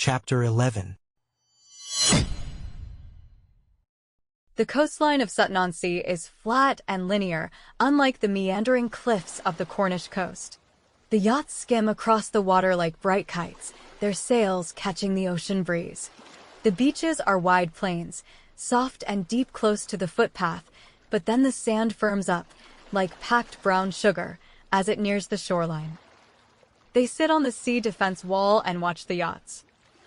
Chapter 11. The coastline of Sutton-on-Sea is flat and linear, unlike the meandering cliffs of the Cornish coast. The yachts skim across the water like bright kites, their sails catching the ocean breeze. The beaches are wide plains, soft and deep close to the footpath, but then the sand firms up, like packed brown sugar, as it nears the shoreline. They sit on the sea defense wall and watch the yachts.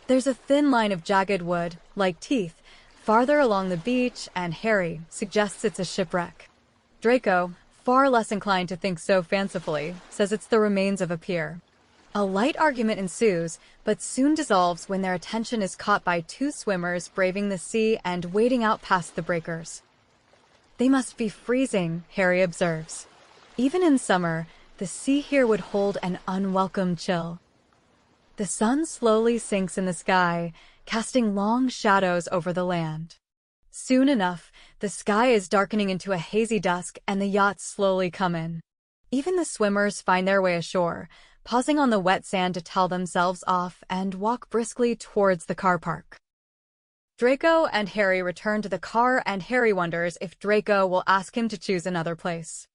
There's a thin line of jagged wood, like teeth, farther along the beach, and Harry suggests it's a shipwreck. Draco, far less inclined to think so fancifully, says it's the remains of a pier. A light argument ensues, but soon dissolves when their attention is caught by two swimmers braving the sea and wading out past the breakers. They must be freezing, Harry observes. Even in summer, the sea here would hold an unwelcome chill. The sun slowly sinks in the sky, casting long shadows over the land. Soon enough, the sky is darkening into a hazy dusk and the yachts slowly come in. Even the swimmers find their way ashore, pausing on the wet sand to towel themselves off and walk briskly towards the car park. Draco and Harry return to the car and Harry wonders if Draco will ask him to choose another place.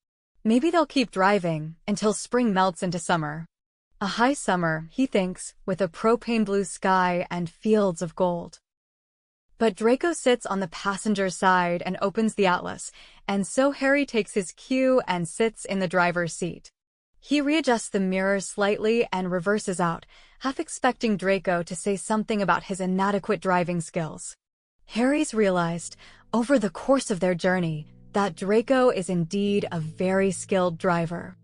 Maybe they'll keep driving until spring melts into summer. A high summer, he thinks, with a propane blue sky and fields of gold. But Draco sits on the passenger side and opens the atlas, and so Harry takes his cue and sits in the driver's seat. He readjusts the mirrors slightly and reverses out, half expecting Draco to say something about his inadequate driving skills. Harry's realized, over the course of their journey, that Draco is indeed a very skilled driver.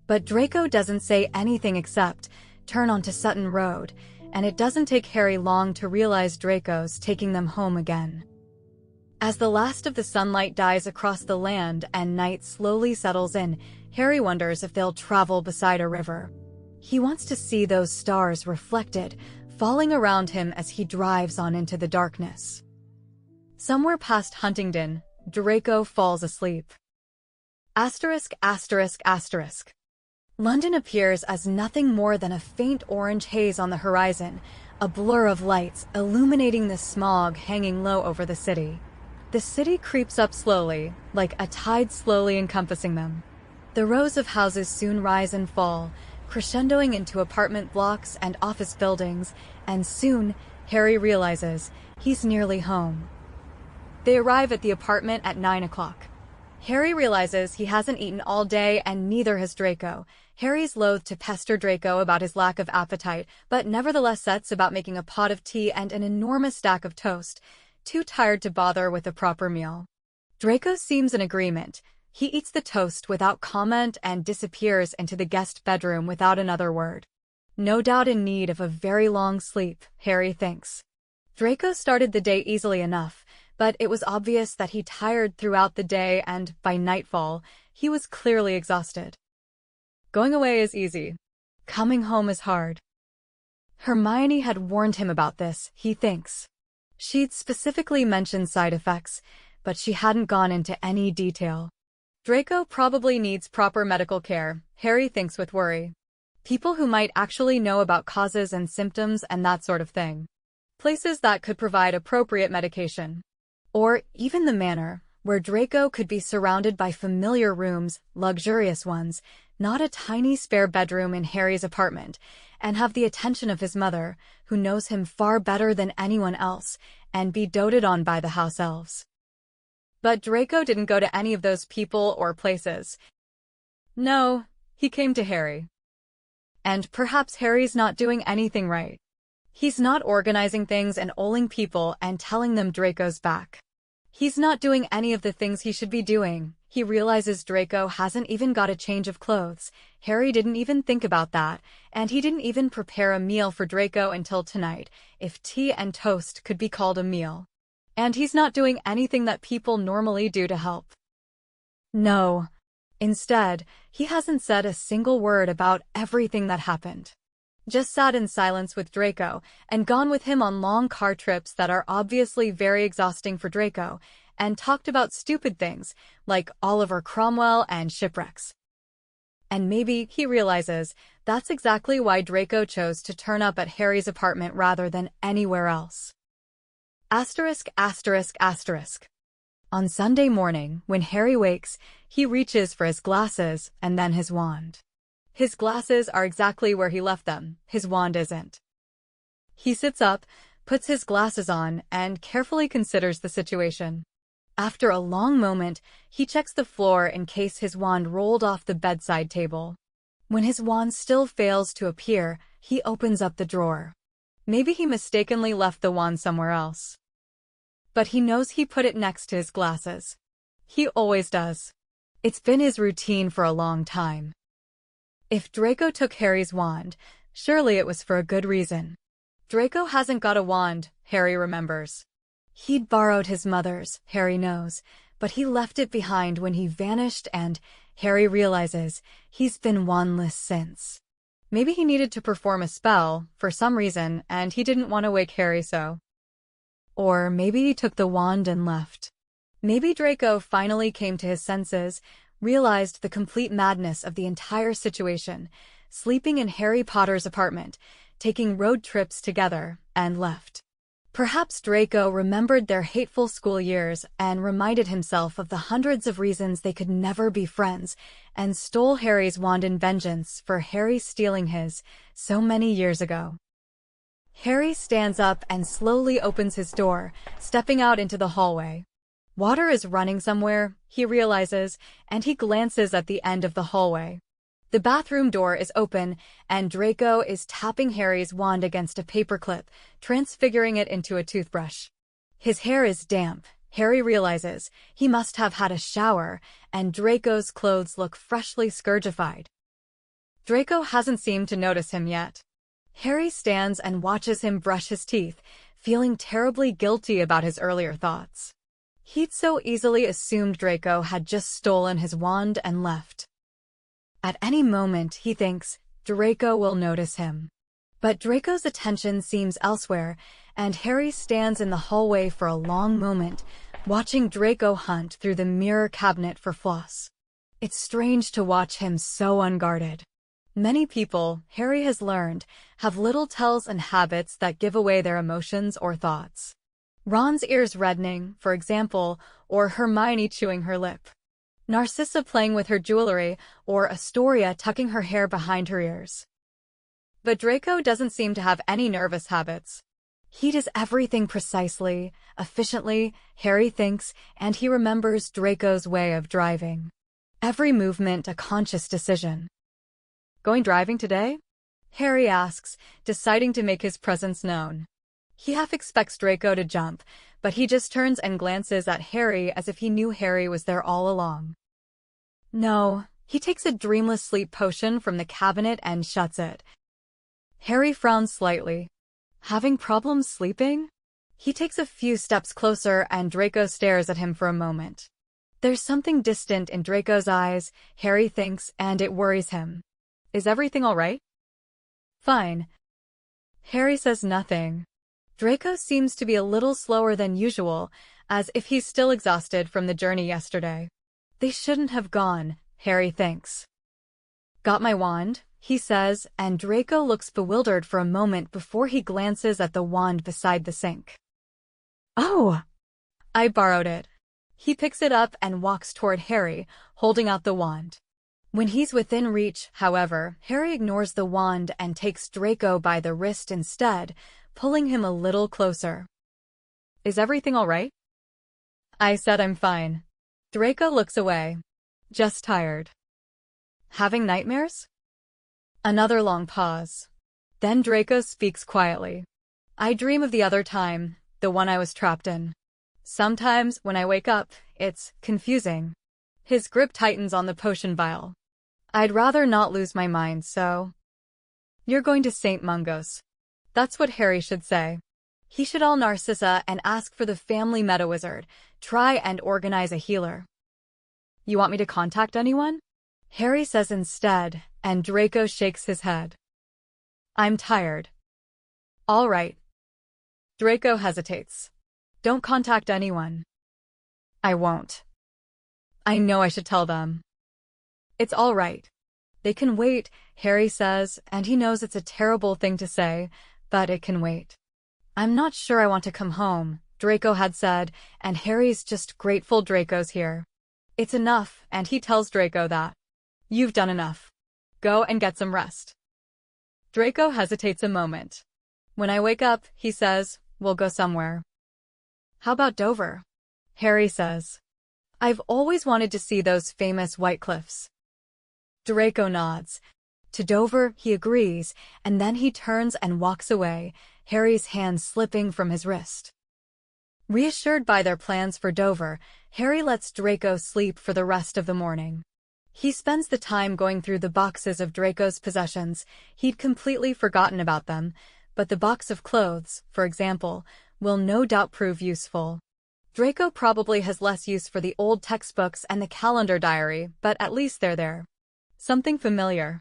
But Draco doesn't say anything except turn onto Sutton Road, and it doesn't take Harry long to realize Draco's taking them home again. As the last of the sunlight dies across the land and night slowly settles in, Harry wonders if they'll travel beside a river. He wants to see those stars reflected, falling around him as he drives on into the darkness. Somewhere past Huntingdon, Draco falls asleep. *****. London appears as nothing more than a faint orange haze on the horizon, a blur of lights illuminating the smog hanging low over the city. The city creeps up slowly, like a tide slowly encompassing them. The rows of houses soon rise and fall, crescendoing into apartment blocks and office buildings, and soon, Harry realizes, he's nearly home. They arrive at the apartment at 9 o'clock. Harry realizes he hasn't eaten all day and neither has Draco. Harry's loath to pester Draco about his lack of appetite, but nevertheless sets about making a pot of tea and an enormous stack of toast, too tired to bother with a proper meal. Draco seems in agreement. He eats the toast without comment and disappears into the guest bedroom without another word. No doubt in need of a very long sleep, Harry thinks. Draco started the day easily enough, but it was obvious that he tired throughout the day and, by nightfall, he was clearly exhausted. Going away is easy. Coming home is hard. Hermione had warned him about this, he thinks. She'd specifically mentioned side effects, but she hadn't gone into any detail. Draco probably needs proper medical care, Harry thinks with worry. People who might actually know about causes and symptoms and that sort of thing. Places that could provide appropriate medication. Or even the manor, where Draco could be surrounded by familiar rooms, luxurious ones, not a tiny spare bedroom in Harry's apartment, and have the attention of his mother, who knows him far better than anyone else, and be doted on by the house elves. But Draco didn't go to any of those people or places. No, he came to Harry. And perhaps Harry's not doing anything right. He's not organizing things and owling people and telling them Draco's back. He's not doing any of the things he should be doing. He realizes Draco hasn't even got a change of clothes. Harry didn't even think about that, and he didn't even prepare a meal for Draco until tonight, if tea and toast could be called a meal. And he's not doing anything that people normally do to help. No. Instead, he hasn't said a single word about everything that happened. Just sat in silence with Draco, and gone with him on long car trips that are obviously very exhausting for Draco, and talked about stupid things, like Oliver Cromwell and shipwrecks. And maybe he realizes that's exactly why Draco chose to turn up at Harry's apartment rather than anywhere else. Asterisk, asterisk, asterisk. On Sunday morning, when Harry wakes, he reaches for his glasses and then his wand. His glasses are exactly where he left them, his wand isn't. He sits up, puts his glasses on, and carefully considers the situation. After a long moment, he checks the floor in case his wand rolled off the bedside table. When his wand still fails to appear, he opens up the drawer. Maybe he mistakenly left the wand somewhere else. But he knows he put it next to his glasses. He always does. It's been his routine for a long time. If Draco took Harry's wand, surely it was for a good reason. Draco hasn't got a wand, Harry remembers. He'd borrowed his mother's, Harry knows, but he left it behind when he vanished and Harry realizes he's been wandless since. Maybe he needed to perform a spell, for some reason, and he didn't want to wake Harry so. Or maybe he took the wand and left. Maybe Draco finally came to his senses, realized the complete madness of the entire situation, sleeping in Harry Potter's apartment, taking road trips together, and left. Perhaps Draco remembered their hateful school years and reminded himself of the hundreds of reasons they could never be friends, and stole Harry's wand in vengeance for Harry stealing his so many years ago. Harry stands up and slowly opens his door, stepping out into the hallway. Water is running somewhere, he realizes, and he glances at the end of the hallway. The bathroom door is open, and Draco is tapping Harry's wand against a paperclip, transfiguring it into a toothbrush. His hair is damp, Harry realizes. He must have had a shower, and Draco's clothes look freshly scourgified. Draco hasn't seemed to notice him yet. Harry stands and watches him brush his teeth, feeling terribly guilty about his earlier thoughts. He'd so easily assumed Draco had just stolen his wand and left. At any moment, he thinks, Draco will notice him. But Draco's attention seems elsewhere, and Harry stands in the hallway for a long moment, watching Draco hunt through the mirror cabinet for floss. It's strange to watch him so unguarded. Many people, Harry has learned, have little tells and habits that give away their emotions or thoughts. Ron's ears reddening, for example, or Hermione chewing her lip. Narcissa playing with her jewelry, or Astoria tucking her hair behind her ears. But Draco doesn't seem to have any nervous habits. He does everything precisely, efficiently, Harry thinks, and he remembers Draco's way of driving. Every movement a conscious decision. Going driving today? Harry asks, deciding to make his presence known. He half expects Draco to jump, but he just turns and glances at Harry as if he knew Harry was there all along. No, he takes a dreamless sleep potion from the cabinet and shuts it. Harry frowns slightly. Having problems sleeping? He takes a few steps closer and Draco stares at him for a moment. There's something distant in Draco's eyes, Harry thinks, and it worries him. Is everything all right? Fine. Harry says nothing. Draco seems to be a little slower than usual, as if he's still exhausted from the journey yesterday. They shouldn't have gone, Harry thinks. Got my wand, he says, and Draco looks bewildered for a moment before he glances at the wand beside the sink. Oh! I borrowed it. He picks it up and walks toward Harry, holding out the wand. When he's within reach, however, Harry ignores the wand and takes Draco by the wrist instead, pulling him a little closer. Is everything all right? I said I'm fine. Draco looks away. Just tired. Having nightmares? Another long pause. Then Draco speaks quietly. I dream of the other time, the one I was trapped in. Sometimes, when I wake up, it's confusing. His grip tightens on the potion vial. I'd rather not lose my mind, so... You're going to St. Mungo's. That's what Harry should say. He should call Narcissa and ask for the family meta-wizard. Try and organize a healer. You want me to contact anyone? Harry says instead, and Draco shakes his head. I'm tired. All right. Draco hesitates. Don't contact anyone. I won't. I know I should tell them. It's all right. They can wait, Harry says, and he knows it's a terrible thing to say, but it can wait. I'm not sure I want to come home, Draco had said, and Harry's just grateful Draco's here. It's enough, and he tells Draco that. You've done enough. Go and get some rest. Draco hesitates a moment. When I wake up, he says, we'll go somewhere. How about Dover? Harry says. I've always wanted to see those famous white cliffs. Draco nods. To Dover, he agrees, and then he turns and walks away, Harry's hand slipping from his wrist. Reassured by their plans for Dover, Harry lets Draco sleep for the rest of the morning. He spends the time going through the boxes of Draco's possessions. He'd completely forgotten about them, but the box of clothes, for example, will no doubt prove useful. Draco probably has less use for the old textbooks and the calendar diary, but at least they're there. Something familiar.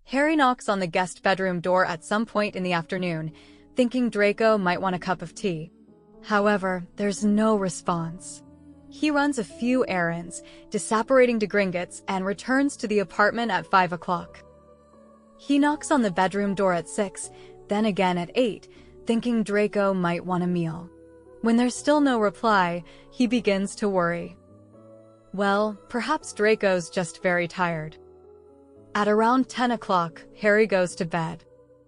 Harry knocks on the guest bedroom door at some point in the afternoon, thinking Draco might want a cup of tea. However, there's no response. He runs a few errands, disapparating to Gringotts, and returns to the apartment at 5 o'clock. He knocks on the bedroom door at 6, then again at 8, thinking Draco might want a meal. When there's still no reply, he begins to worry. Well, perhaps Draco's just very tired. At around 10 o'clock, Harry goes to bed.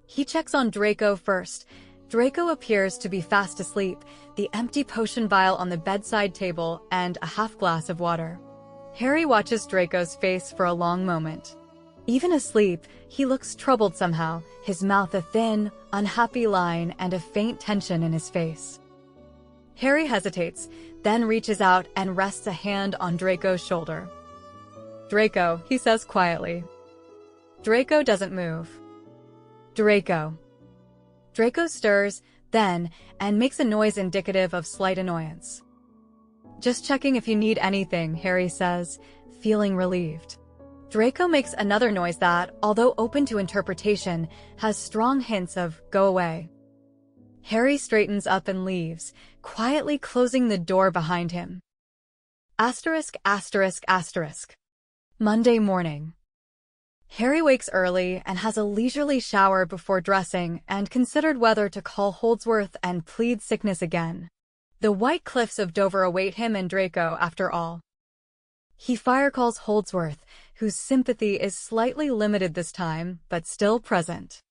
He checks on Draco first. Draco appears to be fast asleep, the empty potion vial on the bedside table and a half glass of water. Harry watches Draco's face for a long moment. Even asleep, he looks troubled somehow, his mouth a thin, unhappy line and a faint tension in his face. Harry hesitates, then reaches out and rests a hand on Draco's shoulder. Draco, he says quietly. Draco doesn't move. Draco. Draco stirs, then, and makes a noise indicative of slight annoyance. Just checking if you need anything, Harry says, feeling relieved. Draco makes another noise that, although open to interpretation, has strong hints of go away. Harry straightens up and leaves, quietly closing the door behind him. Monday morning. Harry wakes early and has a leisurely shower before dressing and considered whether to call Holdsworth and plead sickness again. The white cliffs of Dover await him and Draco, after all. He fire-calls Holdsworth, whose sympathy is slightly limited this time, but still present.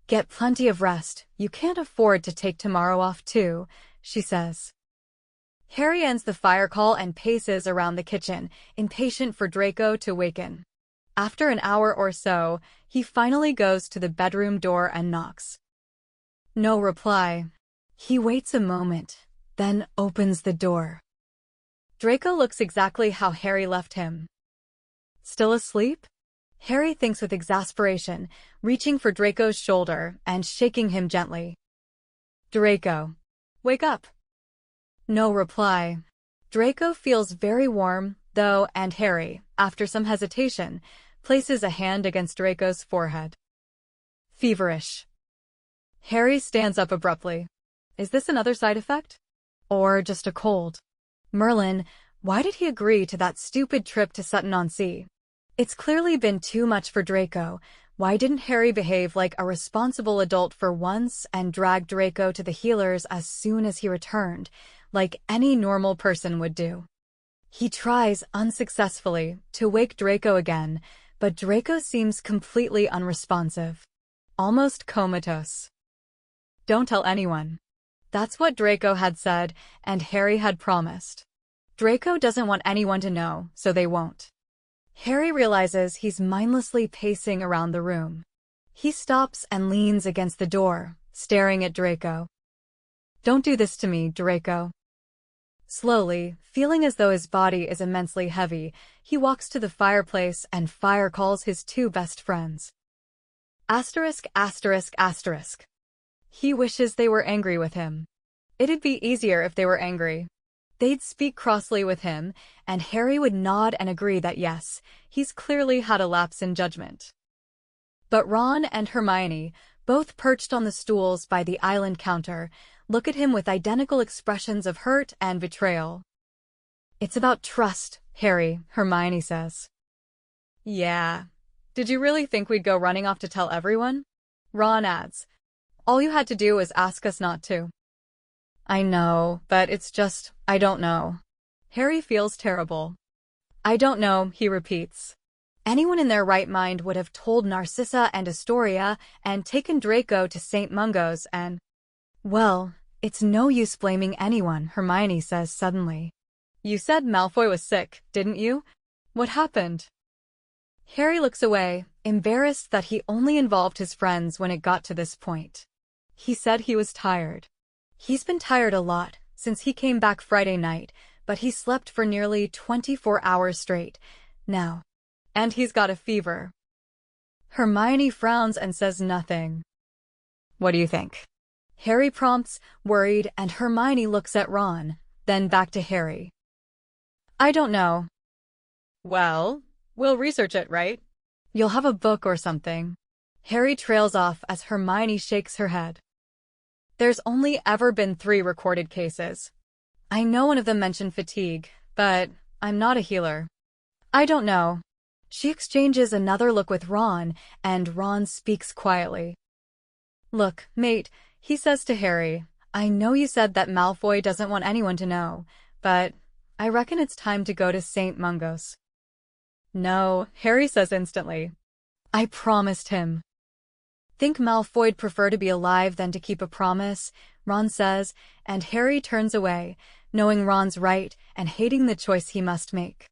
Get plenty of rest. You can't afford to take tomorrow off too, she says. Harry ends the fire call and paces around the kitchen, impatient for Draco to waken. After an hour or so, he finally goes to the bedroom door and knocks. No reply. He waits a moment, then opens the door. Draco looks exactly how Harry left him. Still asleep? Harry thinks with exasperation, reaching for Draco's shoulder and shaking him gently. Draco, wake up. No reply. Draco feels very warm, though, and Harry, after some hesitation, places a hand against Draco's forehead. Feverish. Harry stands up abruptly. Is this another side effect? Or just a cold? Merlin, why did he agree to that stupid trip to Sutton-on-Sea? It's clearly been too much for Draco. Why didn't Harry behave like a responsible adult for once and drag Draco to the healers as soon as he returned, like any normal person would do? He tries, unsuccessfully, to wake Draco again, but Draco seems completely unresponsive. Almost comatose. Don't tell anyone. That's what Draco had said, and Harry had promised. Draco doesn't want anyone to know, so they won't. Harry realizes he's mindlessly pacing around the room. He stops and leans against the door, staring at Draco. Don't do this to me, Draco. Slowly, feeling as though his body is immensely heavy, he walks to the fireplace and fire-calls his two best friends. He wishes they were angry with him. It'd be easier if they were angry. They'd speak crossly with him, and Harry would nod and agree that yes, he's clearly had a lapse in judgment. But Ron and Hermione, both perched on the stools by the island counter, look at him with identical expressions of hurt and betrayal. It's about trust, Harry, Hermione says. Yeah, Did you really think we'd go running off to tell everyone? Ron adds. All you had to do was ask us not to. I know, but it's just, I don't know. Harry feels terrible. I don't know, he repeats. Anyone in their right mind would have told Narcissa and Astoria and taken Draco to St. Mungo's and… Well, it's no use blaming anyone, Hermione says suddenly. You said Malfoy was sick, didn't you? What happened? Harry looks away, embarrassed that he only involved his friends when it got to this point. He said he was tired. He's been tired a lot since he came back Friday night, but he slept for nearly 24 hours straight now. And he's got a fever. Hermione frowns and says nothing. What do you think? Harry prompts, worried, and Hermione looks at Ron, then back to Harry. I don't know. Well, we'll research it, right? You'll have a book or something. Harry trails off as Hermione shakes her head. There's only ever been 3 recorded cases. I know one of them mentioned fatigue, but I'm not a healer. I don't know. She exchanges another look with Ron, and Ron speaks quietly. Look, mate, he says to Harry, I know you said that Malfoy doesn't want anyone to know, but I reckon it's time to go to St. Mungo's. No, Harry says instantly. I promised him. Think Malfoy'd prefer to be alive than to keep a promise, Ron says, and Harry turns away, knowing Ron's right and hating the choice he must make.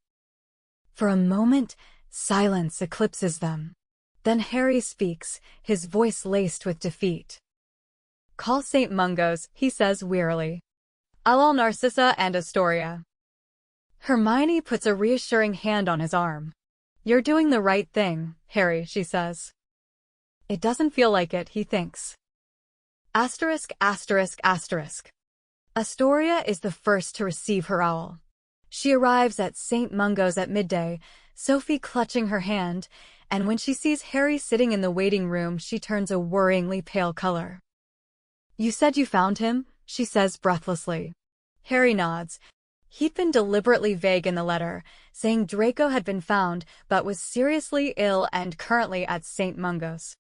For a moment, silence eclipses them. Then Harry speaks, his voice laced with defeat. Call St. Mungo's, he says wearily. I'll Narcissa and Astoria. Hermione puts a reassuring hand on his arm. You're doing the right thing, Harry, she says. It doesn't feel like it, he thinks. Asterisk, asterisk, asterisk. Astoria is the first to receive her owl. She arrives at St. Mungo's at midday, Sophie clutching her hand, and when she sees Harry sitting in the waiting room, she turns a worryingly pale color. You said you found him, she says breathlessly. Harry nods. He'd been deliberately vague in the letter, saying Draco had been found but was seriously ill and currently at St. Mungo's.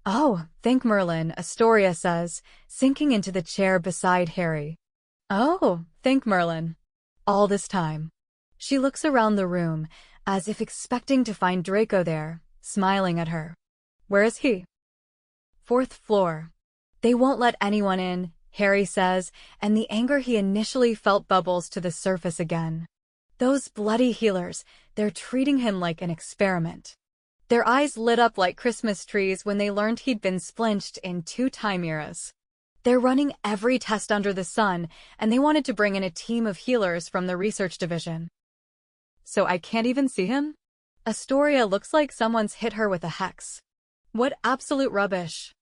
Oh, thank Merlin, Astoria says, sinking into the chair beside Harry. Oh, thank Merlin. All this time. She looks around the room, as if expecting to find Draco there, smiling at her. Where is he? 4th floor. They won't let anyone in, Harry says, and the anger he initially felt bubbles to the surface again. Those bloody healers, they're treating him like an experiment. Their eyes lit up like Christmas trees when they learned he'd been splinched in 2 chimeras. They're running every test under the sun, and they wanted to bring in a team of healers from the research division. So I can't even see him? Astoria looks like someone's hit her with a hex. What absolute rubbish.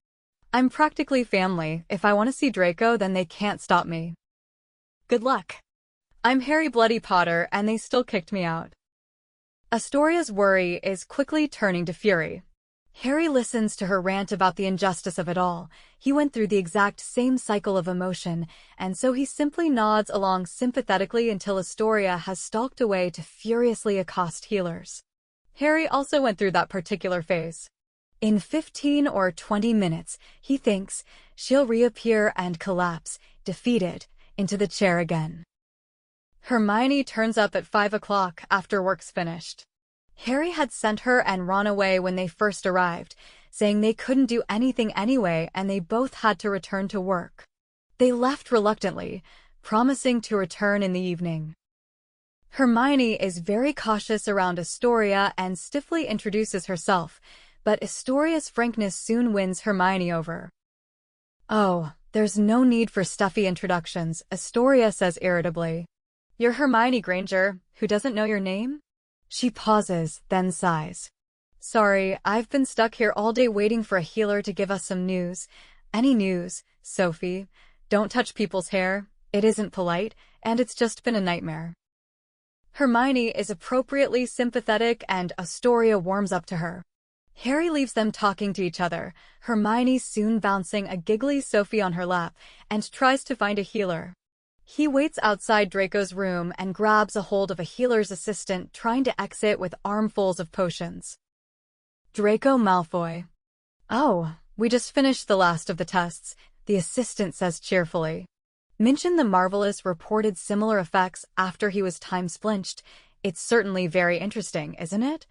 I'm practically family. If I want to see Draco, then they can't stop me. Good luck. I'm Harry Bloody Potter, and they still kicked me out. Astoria's worry is quickly turning to fury. Harry listens to her rant about the injustice of it all. He went through the exact same cycle of emotion, and so he simply nods along sympathetically until Astoria has stalked away to furiously accost healers. Harry also went through that particular phase. In 15 or 20 minutes, he thinks, she'll reappear and collapse, defeated, into the chair again. Hermione turns up at 5 o'clock after work's finished. Harry had sent her and Ron away when they first arrived, saying they couldn't do anything anyway and they both had to return to work. They left reluctantly, promising to return in the evening. Hermione is very cautious around Astoria and stiffly introduces herself, but Astoria's frankness soon wins Hermione over. Oh, there's no need for stuffy introductions, Astoria says irritably. You're Hermione Granger, who doesn't know your name? She pauses, then sighs. Sorry, I've been stuck here all day waiting for a healer to give us some news. Any news, Sophie. Don't touch people's hair. It isn't polite, and it's just been a nightmare. Hermione is appropriately sympathetic and Astoria warms up to her. Harry leaves them talking to each other, Hermione soon bouncing a giggly Sophie on her lap, and tries to find a healer. He waits outside Draco's room and grabs a hold of a healer's assistant trying to exit with armfuls of potions. Draco Malfoy. Oh, we just finished the last of the tests, the assistant says cheerfully. Mention the marvelous reported similar effects after he was time-splinched. It's certainly very interesting, isn't it?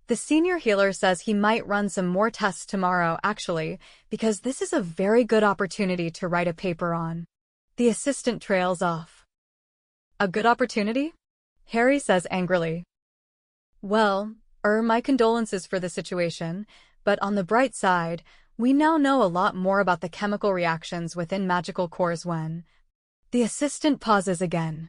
The senior healer says he might run some more tests tomorrow, actually, because this is a very good opportunity to write a paper on. The assistant trails off. A good opportunity? Harry says angrily. Well, my condolences for the situation, but on the bright side, we now know a lot more about the chemical reactions within magical cores when... The assistant pauses again.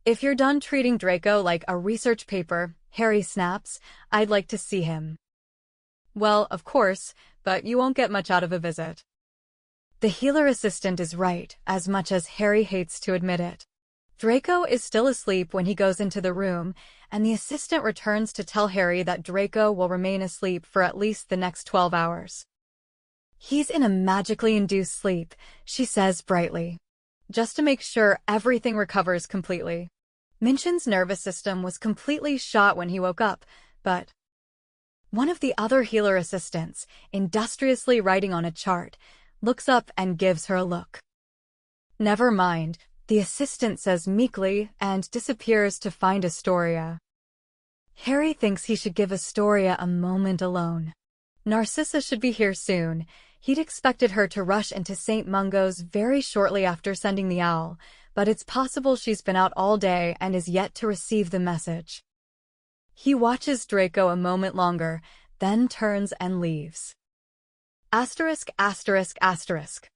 If you're done treating Draco like a research paper, Harry snaps, I'd like to see him. Well, of course, but you won't get much out of a visit. The healer assistant is right, as much as Harry hates to admit it. Draco is still asleep when he goes into the room, and the assistant returns to tell Harry that Draco will remain asleep for at least the next 12 hours. He's in a magically induced sleep, she says brightly. Just to make sure everything recovers completely. Minchin's nervous system was completely shot when he woke up, but... One of the other healer assistants, industriously writing on a chart, looks up and gives her a look. Never mind, the assistant says meekly and disappears to find Astoria. Harry thinks he should give Astoria a moment alone. Narcissa should be here soon. He'd expected her to rush into St. Mungo's very shortly after sending the owl, but it's possible she's been out all day and is yet to receive the message. He watches Draco a moment longer, then turns and leaves. Asterisk, asterisk, asterisk.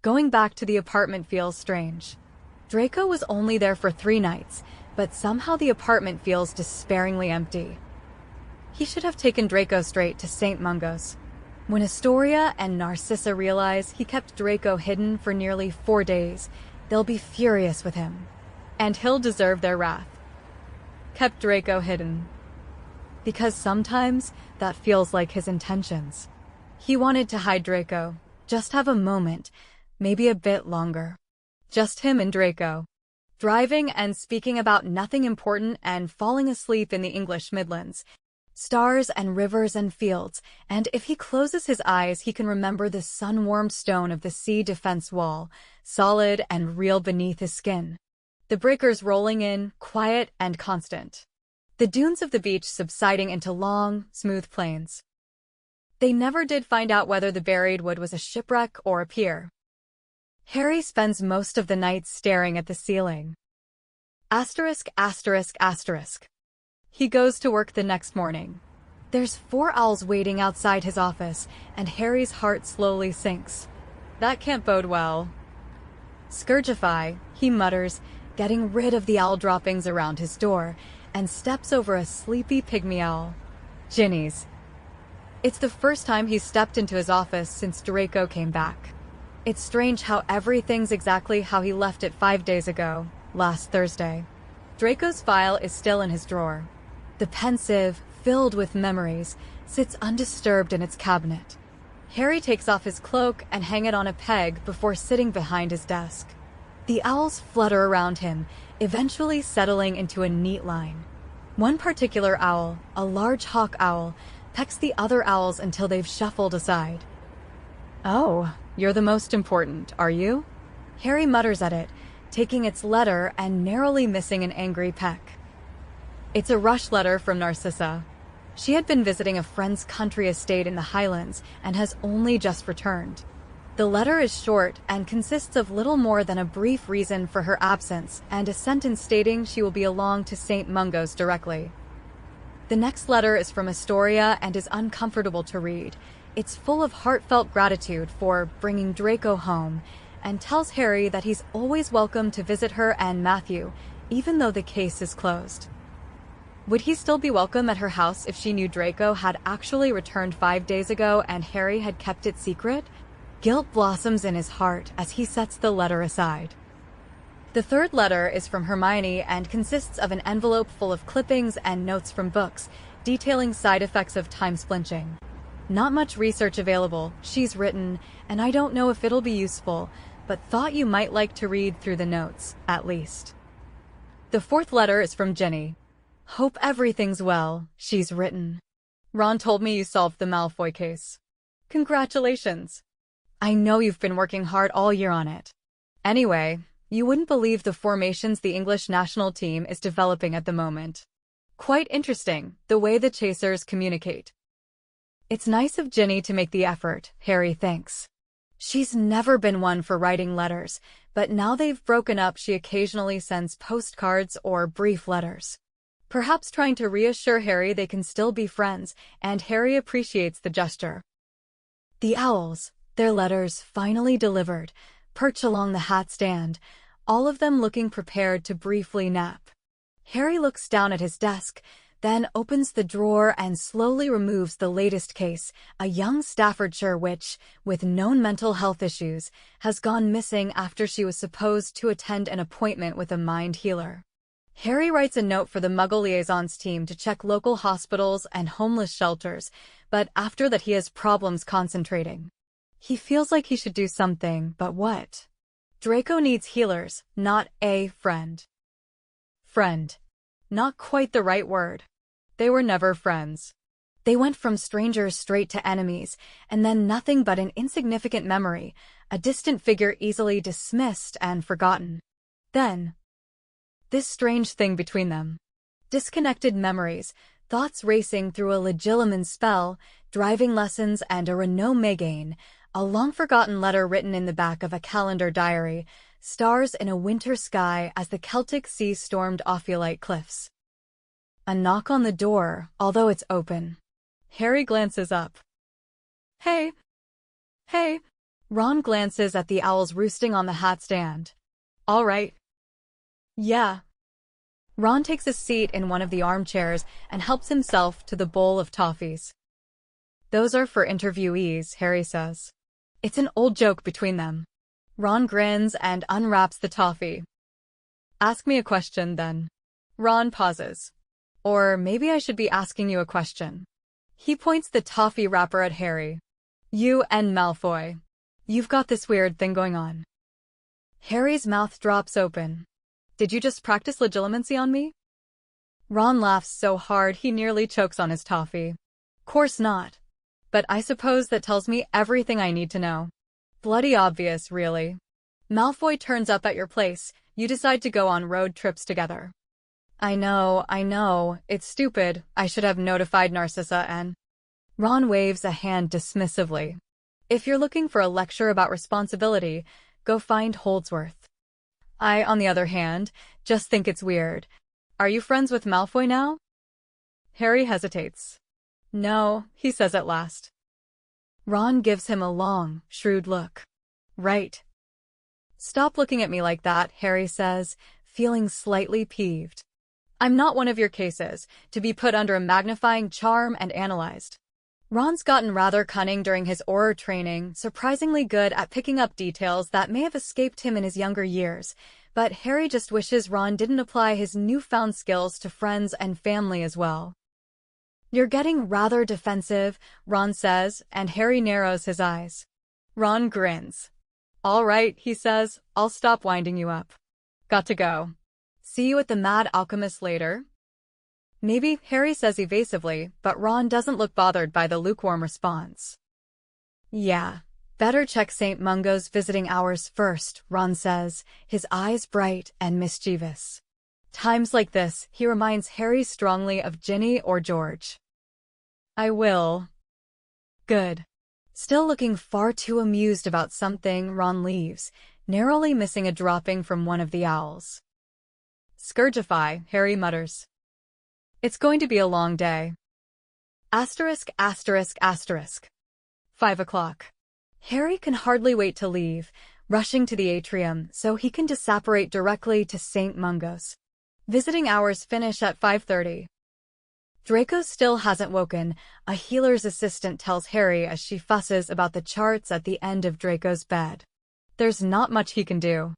Going back to the apartment feels strange. Draco was only there for 3 nights, but somehow the apartment feels despairingly empty. He should have taken Draco straight to St. Mungo's. When Astoria and Narcissa realize he kept Draco hidden for nearly 4 days, they'll be furious with him. And he'll deserve their wrath. Kept Draco hidden. Because sometimes that feels like his intentions. He wanted to hide Draco, just have a moment, maybe a bit longer. Just him and Draco. Driving and speaking about nothing important and falling asleep in the English Midlands. Stars and rivers and fields, and if he closes his eyes he can remember the sun-warmed stone of the sea defense wall, solid and real beneath his skin. The breakers rolling in, quiet and constant. The dunes of the beach subsiding into long, smooth plains. They never did find out whether the buried wood was a shipwreck or a pier. Harry spends most of the night staring at the ceiling. Asterisk, asterisk, asterisk. He goes to work the next morning. There's 4 owls waiting outside his office, and Harry's heart slowly sinks. That can't bode well. Scourgify, he mutters, getting rid of the owl droppings around his door, and steps over a sleepy pygmy owl. Ginny's. It's the first time he's stepped into his office since Draco came back. It's strange how everything's exactly how he left it 5 days ago, last Thursday. Draco's file is still in his drawer. The pensive, filled with memories, sits undisturbed in its cabinet. Harry takes off his cloak and hangs it on a peg before sitting behind his desk. The owls flutter around him, eventually settling into a neat line. One particular owl, a large hawk owl, pecks the other owls until they've shuffled aside. Oh, you're the most important, are you? Harry mutters at it, taking its letter and narrowly missing an angry peck. It's a rush letter from Narcissa. She had been visiting a friend's country estate in the Highlands and has only just returned. The letter is short and consists of little more than a brief reason for her absence and a sentence stating she will be along to St. Mungo's directly. The next letter is from Astoria and is uncomfortable to read. It's full of heartfelt gratitude for bringing Draco home and tells Harry that he's always welcome to visit her and Matthew, even though the case is closed. Would he still be welcome at her house if she knew Draco had actually returned 5 days ago and Harry had kept it secret? Guilt blossoms in his heart as he sets the letter aside. The third letter is from Hermione and consists of an envelope full of clippings and notes from books, detailing side effects of time-splinching. Not much research available, she's written, and I don't know if it'll be useful, but thought you might like to read through the notes, at least. The fourth letter is from Ginny. Hope everything's well, she's written. Ron told me you solved the Malfoy case. Congratulations. I know you've been working hard all year on it. Anyway, you wouldn't believe the formations the English national team is developing at the moment. Quite interesting, the way the chasers communicate. It's nice of Ginny to make the effort, Harry thinks. She's never been one for writing letters, but now they've broken up, she occasionally sends postcards or brief letters. Perhaps trying to reassure Harry they can still be friends, and Harry appreciates the gesture. The owls, their letters finally delivered, perch along the hat stand, all of them looking prepared to briefly nap. Harry looks down at his desk, then opens the drawer and slowly removes the latest case, a young Staffordshire witch, with known mental health issues, has gone missing after she was supposed to attend an appointment with a mind healer. Harry writes a note for the Muggle Liaisons team to check local hospitals and homeless shelters, but after that he has problems concentrating. He feels like he should do something, but what? Draco needs healers, not a friend. Friend. Not quite the right word. They were never friends. They went from strangers straight to enemies, and then nothing but an insignificant memory, a distant figure easily dismissed and forgotten. Then, this strange thing between them. Disconnected memories, thoughts racing through a Legilimens spell, driving lessons and a Renault Megane, a long-forgotten letter written in the back of a calendar diary, stars in a winter sky as the Celtic sea stormed Ophiolite cliffs. A knock on the door, although it's open. Harry glances up. Hey. Hey. Ron glances at the owls roosting on the hat stand. All right. Yeah. Ron takes a seat in one of the armchairs and helps himself to the bowl of toffees. Those are for interviewees, Harry says. It's an old joke between them. Ron grins and unwraps the toffee. Ask me a question, then. Ron pauses. Or maybe I should be asking you a question. He points the toffee wrapper at Harry. You and Malfoy. You've got this weird thing going on. Harry's mouth drops open. Did you just practice legilimency on me? Ron laughs so hard he nearly chokes on his toffee. Course not. But I suppose that tells me everything I need to know. Bloody obvious, really. Malfoy turns up at your place, you decide to go on road trips together. I know, it's stupid, I should have notified Narcissa and... Ron waves a hand dismissively. If you're looking for a lecture about responsibility, go find Holdsworth. I, on the other hand, just think it's weird. Are you friends with Malfoy now? Harry hesitates. No, he says at last. Ron gives him a long, shrewd look. Right. Stop looking at me like that, Harry says, feeling slightly peeved. I'm not one of your cases, to be put under a magnifying charm and analyzed. Ron's gotten rather cunning during his Auror training, surprisingly good at picking up details that may have escaped him in his younger years, but Harry just wishes Ron didn't apply his newfound skills to friends and family as well. You're getting rather defensive, Ron says, and Harry narrows his eyes. Ron grins. All right, he says, I'll stop winding you up. Got to go. See you at the Mad Alchemist later. Maybe, Harry says evasively, but Ron doesn't look bothered by the lukewarm response. Yeah, better check St. Mungo's visiting hours first, Ron says, his eyes bright and mischievous. Times like this, he reminds Harry strongly of Ginny or George. I will. Good. Still looking far too amused about something, Ron leaves, narrowly missing a dropping from one of the owls. Scourgify, Harry mutters. It's going to be a long day. Asterisk, asterisk, asterisk. 5 o'clock. Harry can hardly wait to leave, rushing to the atrium so he can disapparate directly to St. Mungo's. Visiting hours finish at 5:30. Draco still hasn't woken, a healer's assistant tells Harry as she fusses about the charts at the end of Draco's bed. There's not much he can do.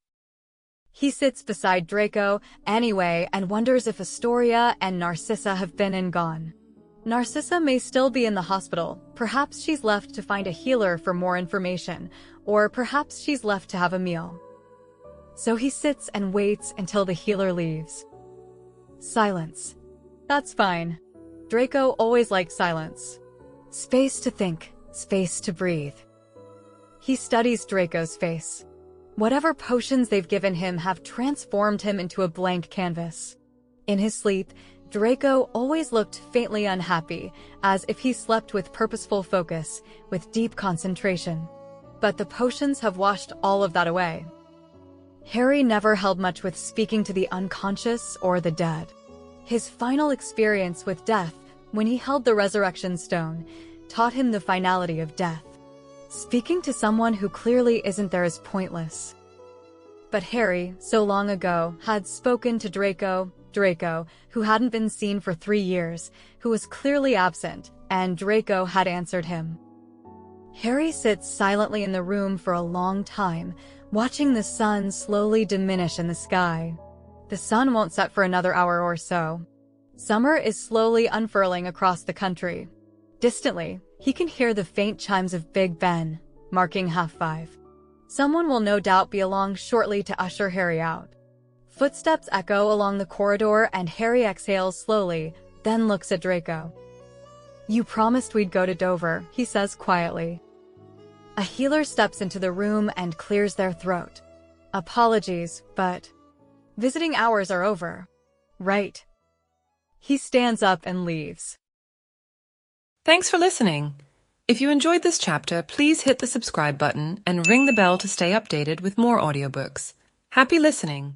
He sits beside Draco, anyway, and wonders if Astoria and Narcissa have been and gone. Narcissa may still be in the hospital, perhaps she's left to find a healer for more information, or perhaps she's left to have a meal. So he sits and waits until the healer leaves. Silence. That's fine. Draco always liked silence. Space to think, space to breathe. He studies Draco's face. Whatever potions they've given him have transformed him into a blank canvas. In his sleep, Draco always looked faintly unhappy, as if he slept with purposeful focus, with deep concentration. But the potions have washed all of that away. Harry never held much with speaking to the unconscious or the dead. His final experience with death, when he held the resurrection stone, taught him the finality of death. Speaking to someone who clearly isn't there is pointless. But Harry, so long ago, had spoken to Draco, who hadn't been seen for 3 years, who was clearly absent, and Draco had answered him. Harry sits silently in the room for a long time, watching the sun slowly diminish in the sky. The sun won't set for another hour or so. Summer is slowly unfurling across the country. Distantly, he can hear the faint chimes of Big Ben, marking 5:30. Someone will no doubt be along shortly to usher Harry out. Footsteps echo along the corridor and Harry exhales slowly, then looks at Draco. "You promised we'd go to Dover," he says quietly. A healer steps into the room and clears their throat. "Apologies, but visiting hours are over." "Right." He stands up and leaves. Thanks for listening. If you enjoyed this chapter, please hit the subscribe button and ring the bell to stay updated with more audiobooks. Happy listening!